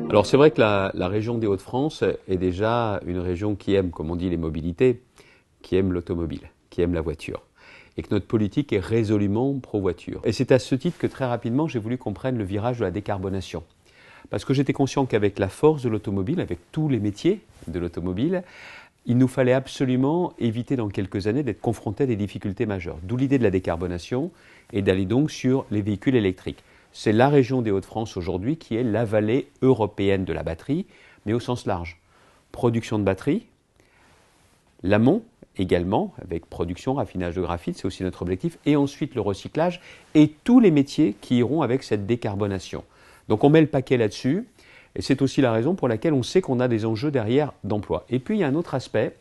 Alors c'est vrai que la région des Hauts-de-France est déjà une région qui aime, comme on dit, les mobilités, qui aime l'automobile, qui aime la voiture. Et que notre politique est résolument pro-voiture. Et c'est à ce titre que très rapidement j'ai voulu qu'on prenne le virage de la décarbonation. Parce que j'étais conscient qu'avec la force de l'automobile, avec tous les métiers de l'automobile, il nous fallait absolument éviter dans quelques années d'être confrontés à des difficultés majeures. D'où l'idée de la décarbonation et d'aller donc sur les véhicules électriques. C'est la région des Hauts-de-France aujourd'hui qui est la vallée européenne de la batterie, mais au sens large. Production de batterie, l'amont également, avec production, raffinage de graphite, c'est aussi notre objectif, et ensuite le recyclage et tous les métiers qui iront avec cette décarbonation. Donc on met le paquet là-dessus, et c'est aussi la raison pour laquelle on sait qu'on a des enjeux derrière d'emploi. Et puis il y a un autre aspect,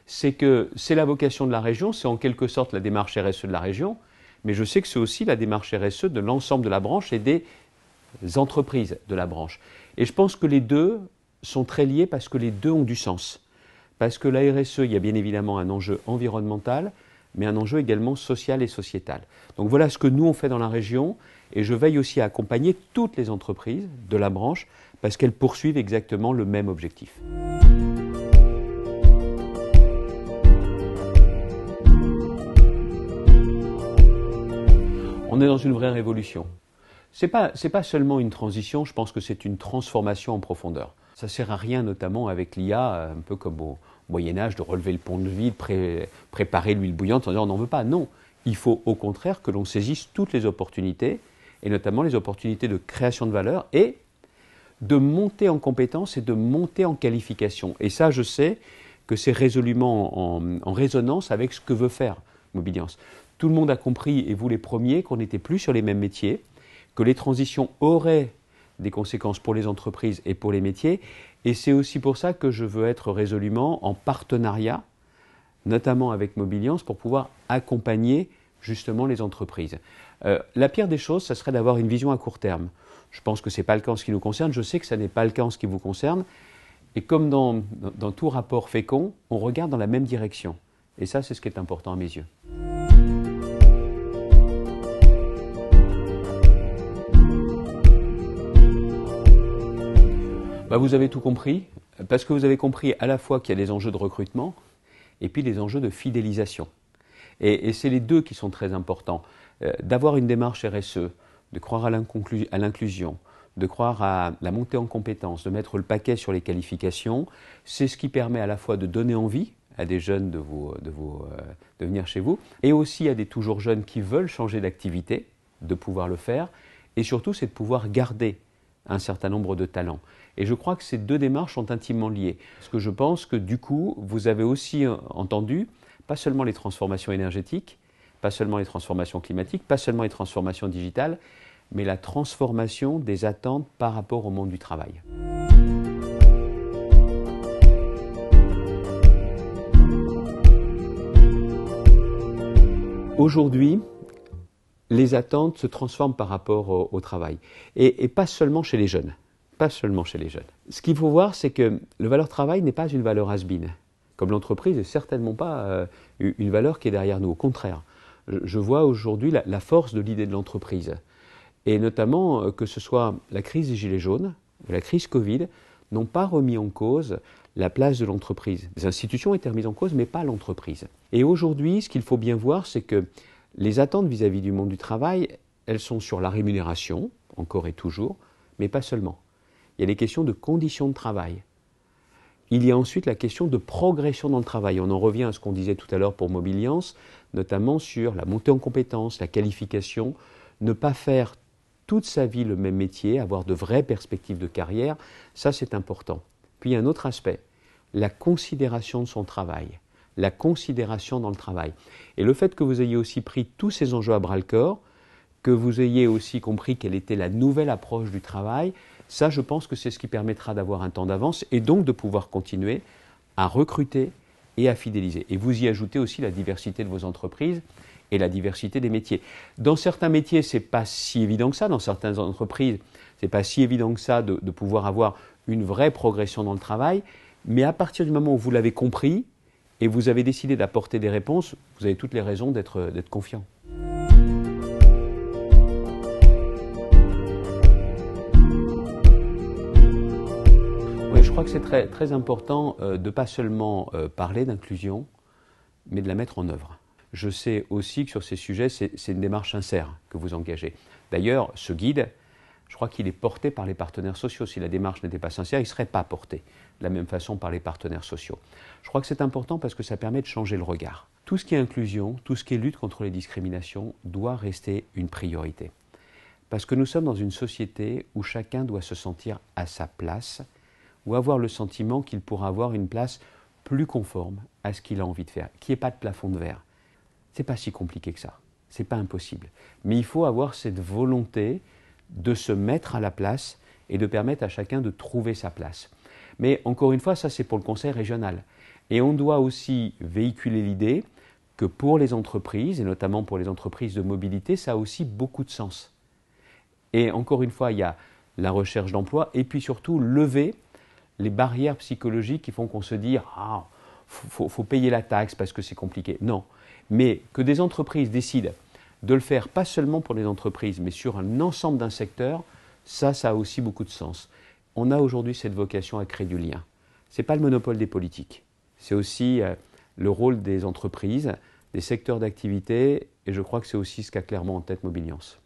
c'est que c'est la vocation de la région, c'est en quelque sorte la démarche RSE de la région, mais je sais que c'est aussi la démarche RSE de l'ensemble de la branche et des entreprises de la branche. Et je pense que les deux sont très liés parce que les deux ont du sens. Parce que la RSE, il y a bien évidemment un enjeu environnemental, mais un enjeu également social et sociétal. Donc voilà ce que nous on fait dans la région, et je veille aussi à accompagner toutes les entreprises de la branche parce qu'elles poursuivent exactement le même objectif. On est dans une vraie révolution. C'est pas seulement une transition, je pense que c'est une transformation en profondeur. Ça ne sert à rien, notamment avec l'IA, un peu comme au Moyen-Âge, de relever le pont de vide, préparer l'huile bouillante en disant on n'en veut pas. Non, il faut au contraire que l'on saisisse toutes les opportunités, et notamment les opportunités de création de valeur et de monter en compétences et de monter en qualification. Et ça, je sais que c'est résolument en résonance avec ce que veut faire Mobiliance. Tout le monde a compris, et vous les premiers, qu'on n'était plus sur les mêmes métiers, que les transitions auraient des conséquences pour les entreprises et pour les métiers. Et c'est aussi pour ça que je veux être résolument en partenariat, notamment avec Mobiliance, pour pouvoir accompagner justement les entreprises. La pire des choses, ça serait d'avoir une vision à court terme. Je pense que ce n'est pas le cas en ce qui nous concerne, je sais que ce n'est pas le cas en ce qui vous concerne. Et comme dans tout rapport fécond, on regarde dans la même direction. Et ça, c'est ce qui est important à mes yeux. Vous avez tout compris, parce que vous avez compris à la fois qu'il y a des enjeux de recrutement et puis des enjeux de fidélisation. Et c'est les deux qui sont très importants. D'avoir une démarche RSE, de croire à l'inclusion, de croire à la montée en compétences, de mettre le paquet sur les qualifications, c'est ce qui permet à la fois de donner envie à des jeunes de venir chez vous, et aussi à des toujours jeunes qui veulent changer d'activité, de pouvoir le faire, et surtout c'est de pouvoir garder un certain nombre de talents. Et je crois que ces deux démarches sont intimement liées. Parce que je pense que du coup, vous avez aussi entendu, pas seulement les transformations énergétiques, pas seulement les transformations climatiques, pas seulement les transformations digitales, mais la transformation des attentes par rapport au monde du travail. Aujourd'hui, les attentes se transforment par rapport au travail. Et pas seulement chez les jeunes. Pas seulement chez les jeunes. Ce qu'il faut voir, c'est que le valeur travail n'est pas une valeur has-been. Comme l'entreprise n'est certainement pas une valeur qui est derrière nous. Au contraire, je vois aujourd'hui la force de l'idée de l'entreprise. Et notamment que ce soit la crise des Gilets jaunes, la crise Covid, n'ont pas remis en cause la place de l'entreprise. Les institutions étaient remises en cause, mais pas l'entreprise. Et aujourd'hui, ce qu'il faut bien voir, c'est que les attentes vis-à-vis du monde du travail, elles sont sur la rémunération, encore et toujours, mais pas seulement. Il y a les questions de conditions de travail. Il y a ensuite la question de progression dans le travail. On en revient à ce qu'on disait tout à l'heure pour Mobiliance, notamment sur la montée en compétences, la qualification, ne pas faire toute sa vie le même métier, avoir de vraies perspectives de carrière, ça c'est important. Puis il y a un autre aspect, la considération de son travail, la considération dans le travail. Et le fait que vous ayez aussi pris tous ces enjeux à bras-le-corps, que vous ayez aussi compris quelle était la nouvelle approche du travail, ça, je pense que c'est ce qui permettra d'avoir un temps d'avance et donc de pouvoir continuer à recruter et à fidéliser. Et vous y ajoutez aussi la diversité de vos entreprises et la diversité des métiers. Dans certains métiers, ce n'est pas si évident que ça. Dans certaines entreprises, ce n'est pas si évident que ça de pouvoir avoir une vraie progression dans le travail. Mais à partir du moment où vous l'avez compris et vous avez décidé d'apporter des réponses, vous avez toutes les raisons d'être confiant. crois que c'est très important de ne pas seulement parler d'inclusion, mais de la mettre en œuvre. Je sais aussi que sur ces sujets, c'est une démarche sincère que vous engagez. D'ailleurs, ce guide, je crois qu'il est porté par les partenaires sociaux. Si la démarche n'était pas sincère, il ne serait pas porté de la même façon par les partenaires sociaux. Je crois que c'est important parce que ça permet de changer le regard. Tout ce qui est inclusion, tout ce qui est lutte contre les discriminations doit rester une priorité. Parce que nous sommes dans une société où chacun doit se sentir à sa place, ou avoir le sentiment qu'il pourra avoir une place plus conforme à ce qu'il a envie de faire, qu'il n'y ait pas de plafond de verre. Ce n'est pas si compliqué que ça, ce n'est pas impossible. Mais il faut avoir cette volonté de se mettre à la place et de permettre à chacun de trouver sa place. Mais encore une fois, ça c'est pour le conseil régional. Et on doit aussi véhiculer l'idée que pour les entreprises, et notamment pour les entreprises de mobilité, ça a aussi beaucoup de sens. Et encore une fois, il y a la recherche d'emploi et puis surtout lever les barrières psychologiques qui font qu'on se dit « Ah, faut payer la taxe parce que c'est compliqué ». Non, mais que des entreprises décident de le faire pas seulement pour les entreprises, mais sur un ensemble d'un secteur, ça a aussi beaucoup de sens. On a aujourd'hui cette vocation à créer du lien. Ce n'est pas le monopole des politiques, c'est aussi le rôle des entreprises, des secteurs d'activité, et je crois que c'est aussi ce qu'a clairement en tête Mobiliance.